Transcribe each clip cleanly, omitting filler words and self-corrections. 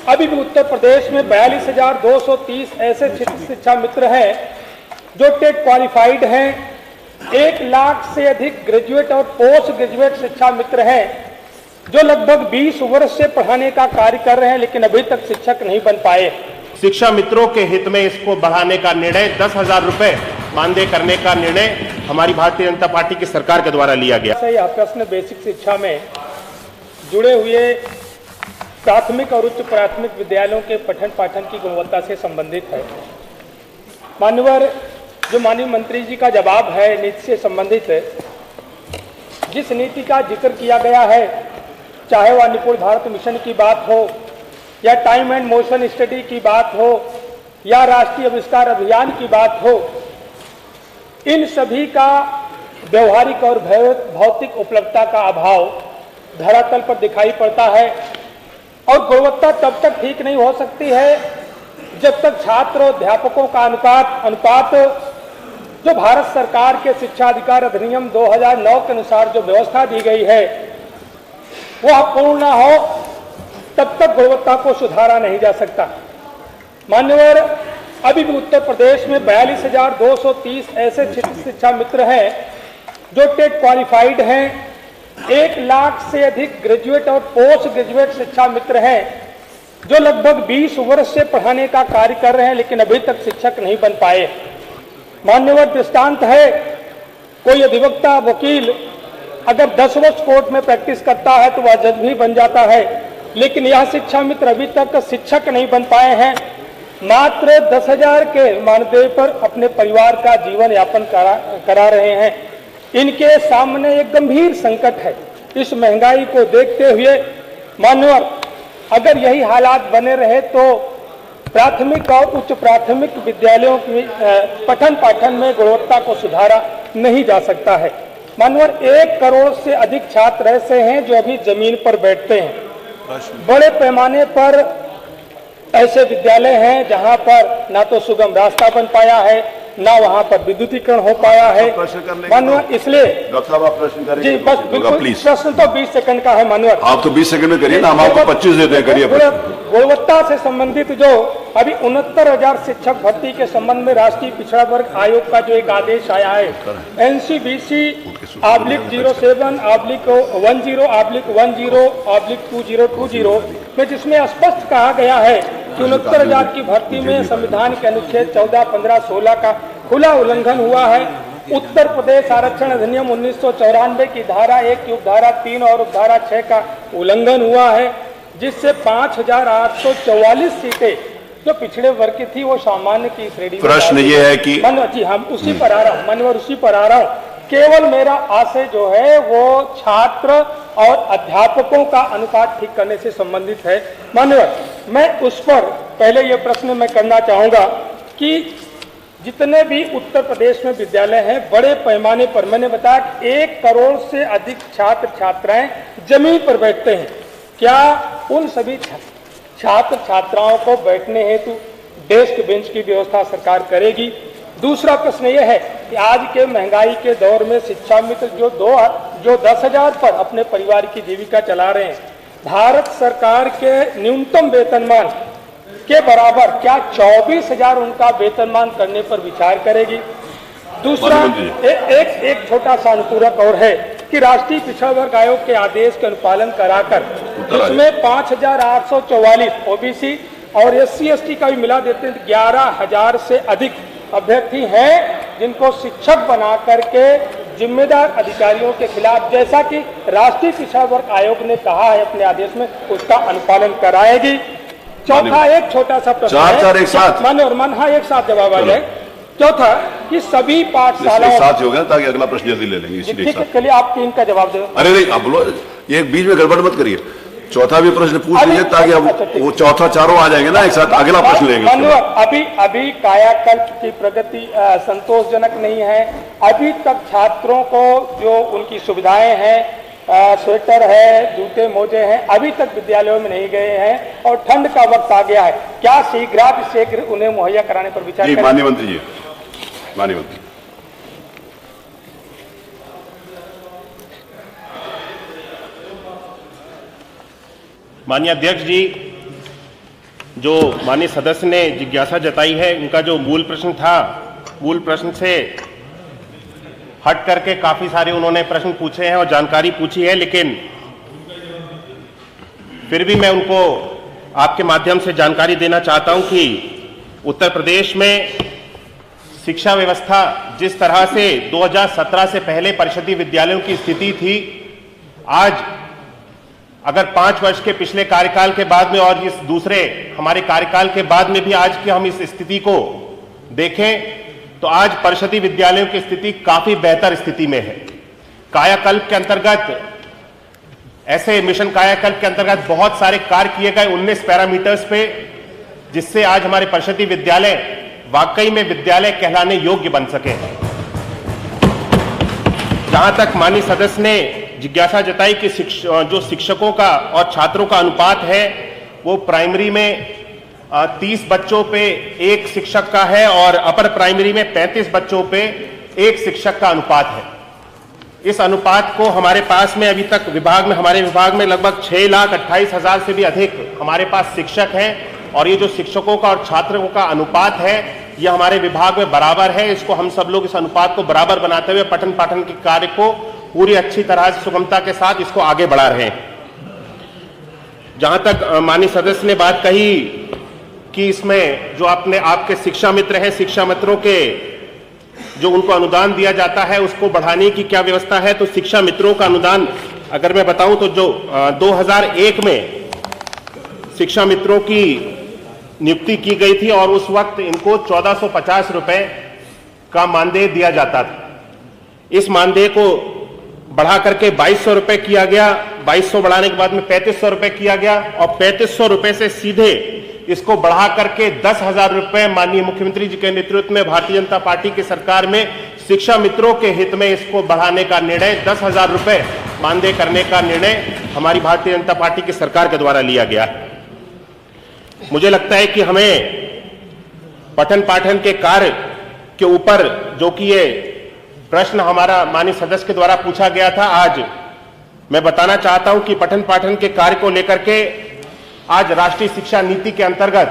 अभी भी उत्तर प्रदेश में 42,230 ऐसे शिक्षा मित्र हैं जो टेट क्वालिफाइड हैं। 1 लाख से अधिक ग्रेजुएट और पोस्ट ग्रेजुएट शिक्षा मित्र हैं जो लगभग 20 वर्ष से पढ़ाने का कार्य कर रहे हैं, लेकिन अभी तक शिक्षक नहीं बन पाए। शिक्षा मित्रों के हित में इसको बढ़ाने का निर्णय 10,000 रुपए मानदेय करने का निर्णय हमारी भारतीय जनता पार्टी की सरकार के द्वारा लिया गया। यह प्रश्न बेसिक शिक्षा में जुड़े हुए प्राथमिक और उच्च प्राथमिक विद्यालयों के पठन पाठन की गुणवत्ता से संबंधित है। माननीय जो माननीय मंत्री जी का जवाब है नीति से संबंधित है, जिस नीति का जिक्र किया गया है, चाहे वह निपुण भारत मिशन की बात हो या टाइम एंड मोशन स्टडी की बात हो या राष्ट्रीय आविष्कार अभियान की बात हो, इन सभी का व्यवहारिक और भौतिक उपलब्धता का अभाव धरातल पर दिखाई पड़ता है। और गुणवत्ता तब तक ठीक नहीं हो सकती है जब तक छात्र और अध्यापकों का अनुपात जो भारत सरकार के शिक्षा अधिकार अधिनियम 2009 के अनुसार जो व्यवस्था दी गई है वह पूर्ण न हो, तब तक गुणवत्ता को सुधारा नहीं जा सकता। मान्यवर, अभी भी उत्तर प्रदेश में 42,230 ऐसे शिक्षा मित्र हैं जो टेट क्वालिफाइड हैं। 1 लाख से अधिक ग्रेजुएट और पोस्ट ग्रेजुएट शिक्षा मित्र हैं जो लगभग 20 वर्ष से पढ़ाने का कार्य कर रहे हैं, लेकिन अभी तक शिक्षक नहीं बन पाए। मान्यवर, दृष्टांत है, कोई अधिवक्ता वकील अगर 10 वर्ष कोर्ट में प्रैक्टिस करता है तो वह जज भी बन जाता है, लेकिन यह शिक्षा मित्र अभी तक शिक्षक नहीं बन पाए हैं। मात्र 10,000 के मानदेय पर अपने परिवार का जीवन यापन करा रहे हैं। इनके सामने एक गंभीर संकट है। इस महंगाई को देखते हुए माननीय, अगर यही हालात बने रहे तो प्राथमिक और उच्च प्राथमिक विद्यालयों की पठन पाठन में गुणवत्ता को सुधारा नहीं जा सकता है। माननीय, 1 करोड़ से अधिक छात्र ऐसे हैं जो अभी जमीन पर बैठते हैं। बड़े पैमाने पर ऐसे विद्यालय हैं जहां पर ना तो सुगम रास्ता बन पाया है, ना वहां पर विद्युतीकरण हो पाया है। माननीय, इसलिए डॉक्टर साहब आप प्रश्न करेंगे? जी बस बिल्कुल, प्रश्न तो 20 सेकंड का है माननीय। आप तो 20 सेकंड में करिए ना, हम आपको 25 देते हैं, करिए। गुणवत्ता से संबंधित जो अभी 69,000 शिक्षक भर्ती के संबंध में राष्ट्रीय पिछड़ा वर्ग आयोग का जो एक आदेश आया है NCBC/07/10/10/20/20 में, जिसमें स्पष्ट कहा गया है कि 69,000 की भर्ती में संविधान के अनुच्छेद 14, 15, 16 का खुला उल्लंघन हुआ है। उत्तर प्रदेश आरक्षण अधिनियम 1994 की धारा 1 उपधारा 3 और उपधारा 6 का उल्लंघन हुआ है, जिससे 5,844 सीटें जो पिछड़े वर्ग की थी वो सामान्य की श्रेणी। प्रश्न ये है कि जी हम उसी पर आ रहा हूँ मानवर, उसी पर आ रहा हूँ। केवल मेरा आशय जो है वो छात्र और अध्यापकों का अनुपात ठीक करने से संबंधित है। मानवर, मैं उस पर पहले ये प्रश्न मैं करना चाहूंगा कि जितने भी उत्तर प्रदेश में विद्यालय हैं, बड़े पैमाने पर मैंने बताया 1 करोड़ से अधिक छात्र छात्राएं जमीन पर बैठते हैं। क्या उन सभी छात्र छात्राओं को बैठने हेतु डेस्क बेंच की व्यवस्था सरकार करेगी? दूसरा प्रश्न यह है कि आज के महंगाई के दौर में शिक्षा मित्र जो 10,000 पर अपने परिवार की जीविका चला रहे हैं, भारत सरकार के न्यूनतम वेतनमान के बराबर क्या 24,000 उनका वेतनमान करने पर विचार करेगी? दूसरा एक छोटा सा अनुपूरक और है कि राष्ट्रीय पिछड़ा वर्ग आयोग के आदेश के अनुपालन कराकर इसमें 5,844 ओबीसी और SC/ST का भी मिला देते हैं 11,000 से अधिक अभ्यर्थी हैं जिनको शिक्षक बना करके जिम्मेदार अधिकारियों के खिलाफ, जैसा कि राष्ट्रीय पिछड़ा वर्ग आयोग ने कहा है अपने आदेश में, उसका अनुपालन कराएगी। चौथा एक छोटा सा प्रश्न है, एक साथ हाँ एक साथ जवाब आ जाए। चौथा कि सभी पाठशालाओं साथ हो गया ताकि अगला प्रश्न जल्दी ले लेंगे, इसीलिए के लिए आप 3 का जवाब दो। अरे नहीं, आप बोलो, ये बीच में गड़बड़ मत करिए। चौथा भी प्रश्न पूछ लीजिए ताकि अब वो चौथा चारों आ जाएंगे ना एक साथ, अगला प्रश्न लेंगे। अभी कायाकल्प की प्रगति संतोषजनक नहीं है। अभी तक छात्रों को जो उनकी सुविधाएं हैं, स्वेटर है, जूते मोजे हैं, अभी तक विद्यालयों में नहीं गए हैं और ठंड का वक्त आ गया है। क्या शीघ्र उन्हें मुहैया कराने पर विचार करें? माननीय मंत्री जी, माननीय मंत्री। माननीय अध्यक्ष जी, जो माननीय सदस्य ने जिज्ञासा जताई है, उनका जो मूल प्रश्न था, मूल प्रश्न से हट करके काफी सारे उन्होंने प्रश्न पूछे हैं और जानकारी पूछी है, लेकिन फिर भी मैं उनको आपके माध्यम से जानकारी देना चाहता हूं कि उत्तर प्रदेश में शिक्षा व्यवस्था जिस तरह से 2017 से पहले परिषदीय विद्यालयों की स्थिति थी, आज अगर 5 वर्ष के पिछले कार्यकाल के बाद में और इस दूसरे हमारे कार्यकाल के बाद में भी आज की हम इस स्थिति को देखें तो आज परिषदीय विद्यालयों की स्थिति काफी बेहतर स्थिति में है। कायाकल्प के अंतर्गत, ऐसे मिशन कायाकल्प के अंतर्गत बहुत सारे कार्य किए गए 19 पैरामीटर्स पे, जिससे आज हमारे परिषदीय विद्यालय वाकई में विद्यालय कहलाने योग्य बन सके हैं। जहां तक माननीय सदस्य ने जिज्ञासा जताई कि जो शिक्षकों का और छात्रों का अनुपात है वो प्राइमरी में 30 बच्चों पे 1 शिक्षक का है और अपर प्राइमरी में 35 बच्चों पे 1 शिक्षक का अनुपात है। इस अनुपात को हमारे पास में अभी तक हमारे विभाग में लगभग 6,28,000 से भी अधिक हमारे पास शिक्षक हैं और ये जो शिक्षकों का और छात्रों का अनुपात है ये हमारे विभाग में बराबर है। इसको हम सब लोग इस अनुपात को बराबर बनाते हुए पठन पाठन के कार्य को पूरी अच्छी तरह से सुगमता के साथ इसको आगे बढ़ा रहे हैं। जहां तक माननीय सदस्य ने बात कही कि इसमें जो आपके शिक्षा मित्र हैं, शिक्षा मित्रों के जो उनको अनुदान दिया जाता है उसको बढ़ाने की क्या व्यवस्था है, तो शिक्षा मित्रों का अनुदान अगर मैं बताऊं तो जो 2001 में शिक्षा मित्रों की नियुक्ति की गई थी और उस वक्त इनको 1450 रुपए का मानदेय दिया जाता था। इस मानदेय को बढ़ा करके 2200 रुपए किया गया, 2200 बढ़ाने के बाद में 3500 रुपए किया गया और 3500 रुपए से सीधे इसको बढ़ा करके 10,000 रुपए माननीय मुख्यमंत्री जी के नेतृत्व में भारतीय जनता पार्टी की सरकार में शिक्षा मित्रों के हित में इसको बढ़ाने का निर्णय, 10,000 रुपए मानदेय करने का निर्णय हमारी भारतीय जनता पार्टी की सरकार के द्वारा लिया गया। मुझे लगता है कि हमें पठन पाठन के कार्य के ऊपर जो कि ये प्रश्न हमारा माननीय सदस्य के द्वारा पूछा गया था, आज मैं बताना चाहता हूं कि पठन पाठन के कार्य को लेकर के आज राष्ट्रीय शिक्षा नीति के अंतर्गत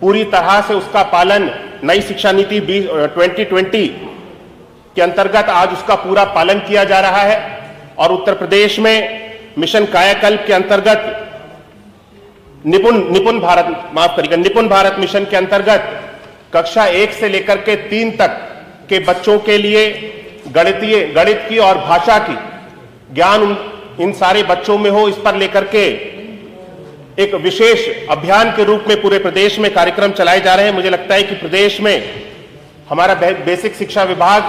पूरी तरह से उसका पालन, नई शिक्षा नीति 2020 के अंतर्गत आज उसका पूरा पालन किया जा रहा है और उत्तर प्रदेश में मिशन कायाकल्प के अंतर्गत निपुण भारत मिशन के अंतर्गत कक्षा 1 से लेकर के 3 तक के बच्चों के लिए गणित की और भाषा की ज्ञान इन सारे बच्चों में हो, इस पर लेकर के एक विशेष अभियान के रूप में पूरे प्रदेश में कार्यक्रम चलाए जा रहे हैं। मुझे लगता है कि प्रदेश में हमारा बेसिक शिक्षा विभाग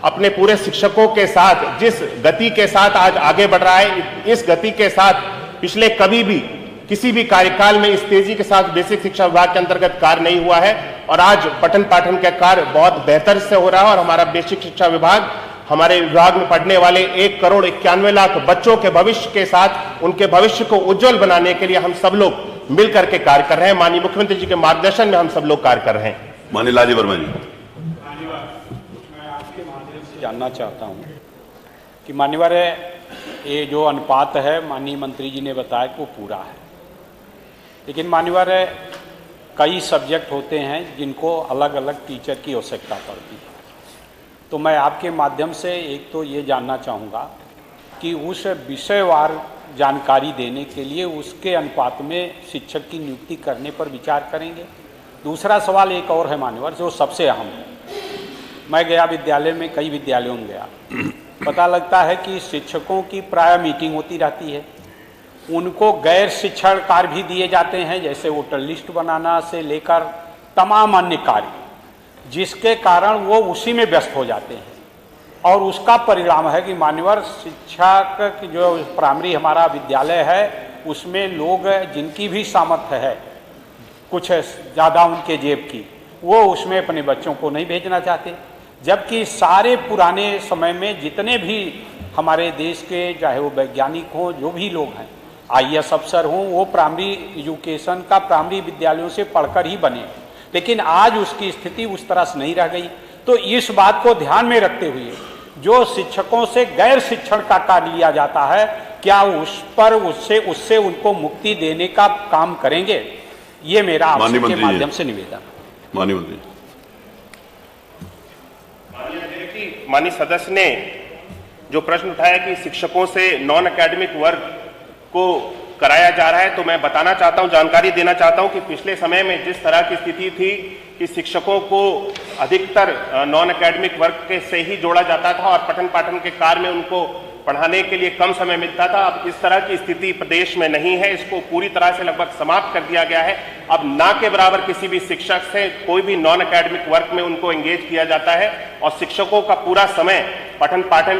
अपने पूरे शिक्षकों के साथ जिस गति के साथ आज आगे बढ़ रहा है, इस गति के साथ पिछले कभी भी किसी भी कार्यकाल में इस तेजी के साथ बेसिक शिक्षा विभाग के अंतर्गत कार्य नहीं हुआ है और आज पठन पाठन का कार्य बहुत बेहतर से हो रहा है और हमारा बेसिक शिक्षा विभाग हमारे विभाग में पढ़ने वाले 1,91,00,000 बच्चों के भविष्य के साथ उनके भविष्य को उज्जवल बनाने के लिए हम सब लोग मिलकर के कार्य कर रहे हैं। माननीय मुख्यमंत्री जी के मार्गदर्शन में हम सब लोग कार्य कर रहे हैं। माननीय लालजी वर्मा जी, मैं आपके माध्यम से जानना चाहता हूं कि मान्यवर ये जो अनुपात है माननीय मंत्री जी ने बताया कि वो पूरा है, लेकिन मान्यवर कई सब्जेक्ट होते हैं जिनको अलग अलग टीचर की आवश्यकता पड़ती है। तो मैं आपके माध्यम से एक तो ये जानना चाहूँगा कि उस विषयवार जानकारी देने के लिए उसके अनुपात में शिक्षक की नियुक्ति करने पर विचार करेंगे। दूसरा सवाल एक और है मान्यवर, जो सबसे अहम है। मैं गया विद्यालय में, कई विद्यालयों में गया, पता लगता है कि शिक्षकों की प्राय मीटिंग होती रहती है, उनको गैर शिक्षण कार्य भी दिए जाते हैं, जैसे वोटर लिस्ट बनाना से लेकर तमाम अन्य कार्य, जिसके कारण वो उसी में व्यस्त हो जाते हैं और उसका परिणाम है कि मान्यवर शिक्षक जो प्राइमरी हमारा विद्यालय है उसमें लोग जिनकी भी सामर्थ्य है कुछ ज़्यादा उनके जेब की, वो उसमें अपने बच्चों को नहीं भेजना चाहते, जबकि सारे पुराने समय में जितने भी हमारे देश के चाहे वो वैज्ञानिक हों, जो भी लोग हैं, IAS अफसर हों, वो प्राइमरी एजुकेशन का प्राइमरी विद्यालयों से पढ़कर ही बने। लेकिन आज उसकी स्थिति उस तरह से नहीं रह गई। तो इस बात को ध्यान में रखते हुए जो शिक्षकों से गैर शिक्षण का कार्य लिया जाता है, क्या उस पर उससे उनको मुक्ति देने का काम करेंगे? ये मेरा आपके माननीय मंत्री जी। माध्यम से निवेदन है। माननीय मंत्री। माननीय सदस्य ने जो प्रश्न उठाया कि शिक्षकों से नॉन एकेडमिक वर्क को कराया जा रहा है, तो मैं बताना चाहता हूं, जानकारी देना चाहता हूं कि पिछले समय में जिस तरह की स्थिति थी कि शिक्षकों को अधिकतर नॉन एकेडमिक वर्क के से ही जोड़ा जाता था और पठन पाठन के कार्य में उनको पढ़ाने के लिए कम समय मिलता था। अब इस तरह की स्थिति प्रदेश में नहीं है, इसको पूरी तरह से लगभग समाप्त कर दिया गया है। अब ना के बराबर किसी भी शिक्षक से कोई भी नॉन एकेडमिक वर्क में उनको एंगेज किया जाता है और शिक्षकों का पूरा समय पठन पाठन